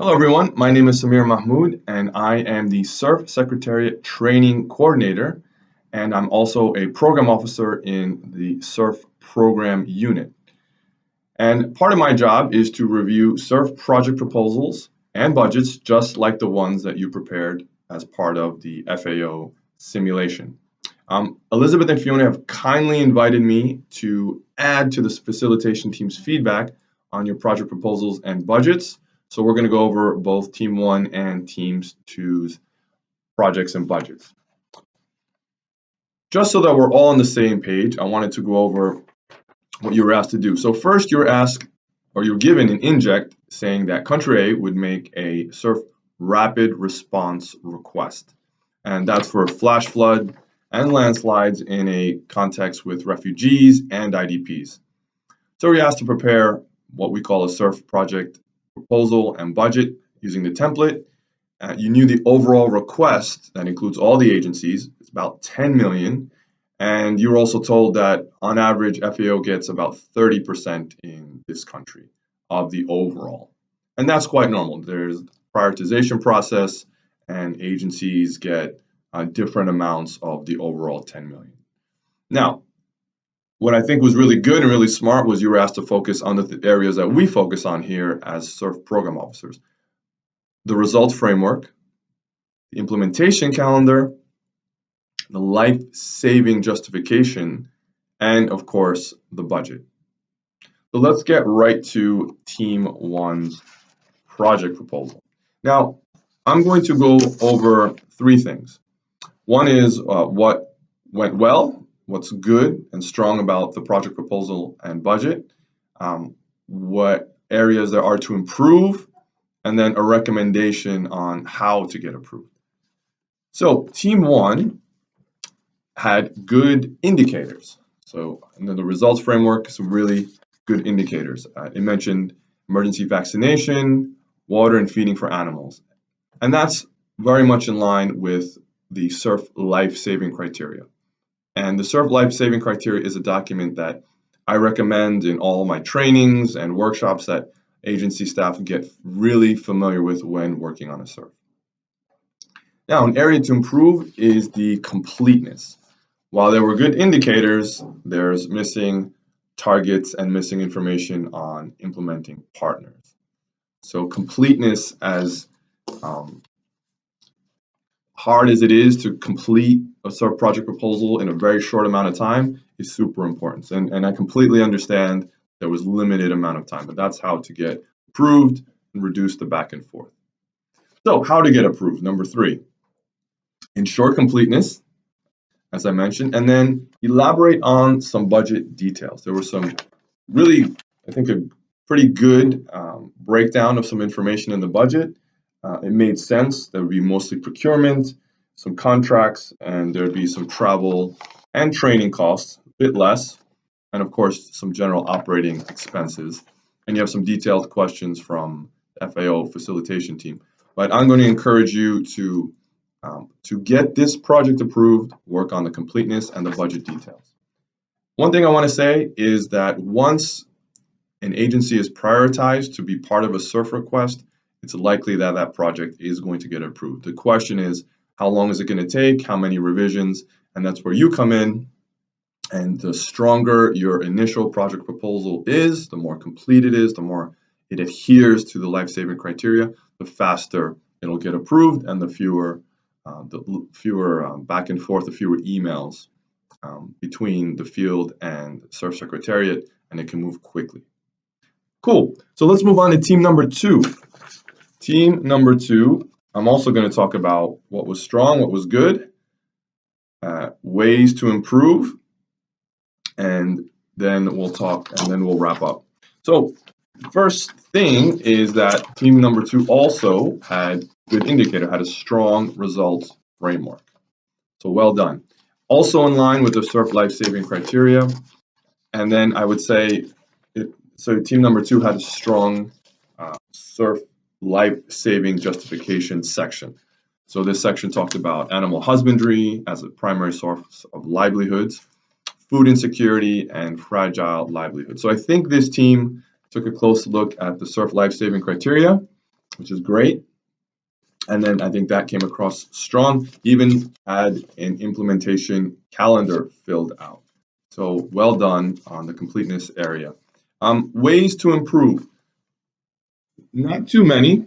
Hello everyone, my name is Samir Mahmood and I am the CERF Secretariat Training Coordinator, and I'm also a Program Officer in the CERF Program Unit. And part of my job is to review CERF project proposals and budgets just like the ones that you prepared as part of the FAO simulation. Elizabeth and Fiona have kindly invited me to add to this facilitation team's feedback on your project proposals and budgets. So we're going to go over both Team 1 and Team 2's projects and budgets. Just so that we're all on the same page, I wanted to go over what you were asked to do. So first you were asked, or you're given an inject saying that country A would make a CERF rapid response request. And that's for flash flood and landslides in a context with refugees and IDPs. So we asked to prepare what we call a CERF project proposal and budget using the template. You knew the overall request that includes all the agencies. It's about 10 million. And you were also told that on average, FAO gets about 30% in this country of the overall. And that's quite normal. There's a prioritization process and agencies get different amounts of the overall 10 million. Now, what I think was really good and really smart was you were asked to focus on the areas that we focus on here as CERF program officers. The results framework, the implementation calendar, the life-saving justification, and of course, the budget. So let's get right to Team 1's project proposal. Now, I'm going to go over three things. One is what went well, what's good and strong about the project proposal and budget, what areas there are to improve, and then a recommendation on how to get approved. So Team 1 had good indicators. So and then the results framework, some really good indicators. It mentioned emergency vaccination, water and feeding for animals. And that's very much in line with the CERF life-saving criteria. And the CERF life-saving criteria is a document that I recommend in all my trainings and workshops that agency staff get really familiar with when working on a CERF. Now, an area to improve is the completeness. While there were good indicators, there's missing targets and missing information on implementing partners. So completeness, as hard as it is to complete a CERF project proposal in a very short amount of time, is super important. And I completely understand there was limited amount of time, but that's how to get approved and reduce the back and forth. So how to get approved, number 3. Ensure completeness, as I mentioned, and then elaborate on some budget details. There were some really, I think, a pretty good breakdown of some information in the budget. It made sense. There would be mostly procurement, some contracts, and there'd be some travel and training costs, a bit less, and of course, some general operating expenses. And you have some detailed questions from the FAO facilitation team. But I'm going to encourage you to get this project approved, work on the completeness and the budget details. One thing I want to say is that once an agency is prioritized to be part of a CERF request, it's likely that that project is going to get approved. The question is, how long is it going to take? How many revisions? And that's where you come in. And the stronger your initial project proposal is, the more complete it is, the more it adheres to the life-saving criteria, the faster it'll get approved, and the fewer back and forth, the fewer emails between the field and CERF Secretariat, and it can move quickly. Cool. So let's move on to team number 2. Team number 2, I'm also going to talk about what was strong, what was good, ways to improve, and then we'll wrap up. So first thing is that team number 2 also had good indicator, had a strong results framework. So well done. Also in line with the CERF life-saving criteria. And then I would say, so team number 2 had a strong CERF life-saving justification section. So this section talked about animal husbandry as a primary source of livelihoods, food insecurity, and fragile livelihoods. So I think this team took a close look at the CERF life-saving criteria which is great. And then I think that came across strong. Even had an implementation calendar filled out. So well done on the completeness area. Ways to improve. Not too many,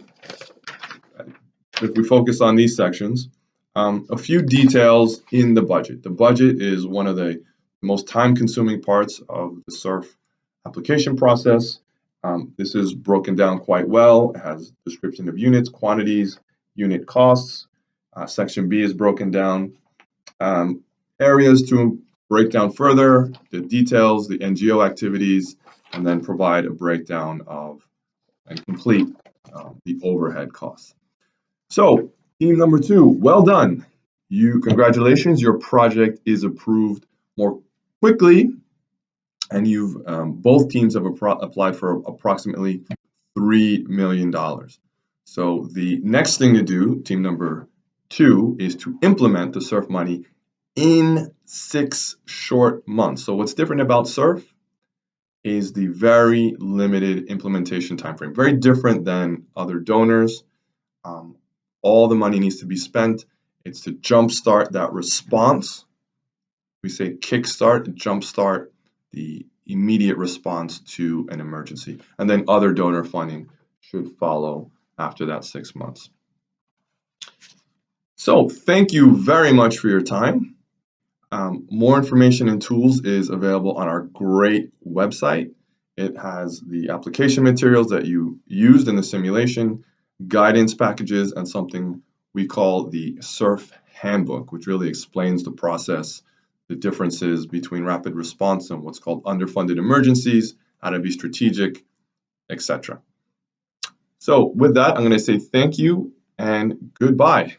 if we focus on these sections. A few details in the budget. The budget is one of the most time-consuming parts of the CERF application process. This is broken down quite well. It has description of units, quantities, unit costs. Section B is broken down. Areas to break down further, the details, the NGO activities, and then provide a breakdown of and complete the overhead costs. So, team number 2, well done. Congratulations, your project is approved more quickly, and you've both teams have applied for approximately $3 million. So the next thing to do, team number 2, is to implement the CERF money in 6 short months. So what's different about CERF is the very limited implementation timeframe, very different than other donors. All the money needs to be spent. It's to jumpstart that response. We say kickstart, jumpstart the immediate response to an emergency. And then other donor funding should follow after that 6 months. So thank you very much for your time. More information and tools is available on our great website. It has the application materials that you used in the simulation, guidance packages, and something we call the CERF handbook, which really explains the process, the differences between rapid response and what's called underfunded emergencies, how to be strategic, etc. So with that, I'm going to say thank you and goodbye.